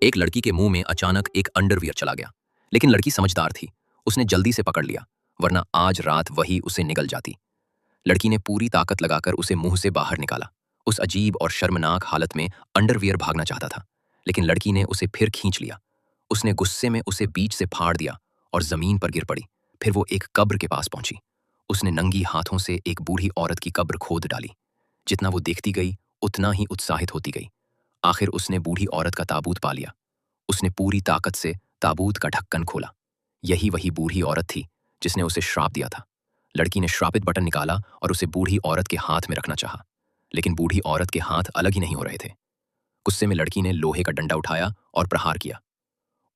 एक लड़की के मुंह में अचानक एक अंडरवियर चला गया। लेकिन लड़की समझदार थी। उसने जल्दी से पकड़ लिया, वरना आज रात वही उसे निगल जाती। लड़की ने पूरी ताकत लगाकर उसे मुंह से बाहर निकाला। उस अजीब और शर्मनाक हालत में अंडरवियर भागना चाहता था, लेकिन लड़की ने उसे फिर खींच लिया। उसने गुस्से में उसे बीच से फाड़ दिया और जमीन पर गिर पड़ी। फिर वो एक कब्र के पास पहुंची। उसने नंगी हाथों से एक बूढ़ी औरत की कब्र खोद डाली। जितना वो देखती गई, उतना ही उत्साहित होती गई। आखिर उसने बूढ़ी औरत का ताबूत पा लिया। उसने पूरी ताकत से ताबूत का ढक्कन खोला। यही वही बूढ़ी औरत थी जिसने उसे श्राप दिया था। लड़की ने श्रापित बटन निकाला और उसे बूढ़ी औरत के हाथ में रखना चाहा, लेकिन बूढ़ी औरत के हाथ अलग ही नहीं हो रहे थे। गुस्से में लड़की ने लोहे का डंडा उठाया और प्रहार किया।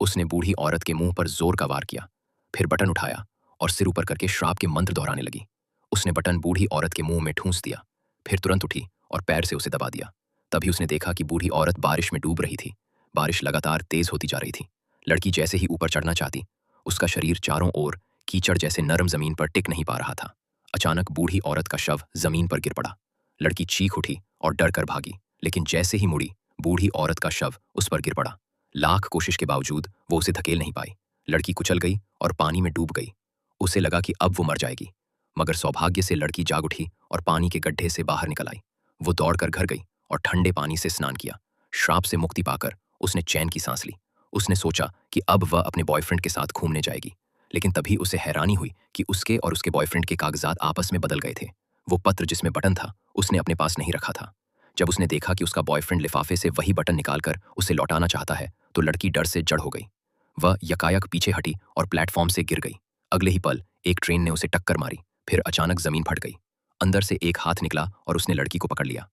उसने बूढ़ी औरत के मुंह पर जोर का वार किया, फिर बटन उठाया और सिर ऊपर करके श्राप के मंत्र दोहराने लगी। उसने बटन बूढ़ी औरत के मुंह में ठूंस दिया, फिर तुरंत उठी और पैर से उसे दबा दिया। तभी उसने देखा कि बूढ़ी औरत बारिश में डूब रही थी। बारिश लगातार तेज होती जा रही थी। लड़की जैसे ही ऊपर चढ़ना चाहती, उसका शरीर चारों ओर कीचड़ जैसे नरम जमीन पर टिक नहीं पा रहा था। अचानक बूढ़ी औरत का शव जमीन पर गिर पड़ा। लड़की चीख उठी और डर कर भागी, लेकिन जैसे ही मुड़ी, बूढ़ी औरत का शव उस पर गिर पड़ा। लाख कोशिश के बावजूद वो उसे धकेल नहीं पाई। लड़की कुचल गई और पानी में डूब गई। उसे लगा कि अब वो मर जाएगी, मगर सौभाग्य से लड़की जाग उठी और पानी के गड्ढे से बाहर निकल आई। वो दौड़कर घर गई और ठंडे पानी से स्नान किया। श्राप से मुक्ति पाकर उसने चैन की सांस ली। उसने सोचा कि अब वह अपने बॉयफ्रेंड के साथ घूमने जाएगी, लेकिन तभी उसे हैरानी हुई कि उसके और उसके बॉयफ्रेंड के कागजात आपस में बदल गए थे। वो पत्र जिसमें बटन था, उसने अपने पास नहीं रखा था। जब उसने देखा कि उसका बॉयफ्रेंड लिफाफे से वही बटन निकालकर उसे लौटाना चाहता है, तो लड़की डर से जड़ हो गई। वह यकायक पीछे हटी और प्लेटफॉर्म से गिर गई। अगले ही पल एक ट्रेन ने उसे टक्कर मारी। फिर अचानक जमीन फट गई। अंदर से एक हाथ निकला और उसने लड़की को पकड़ लिया।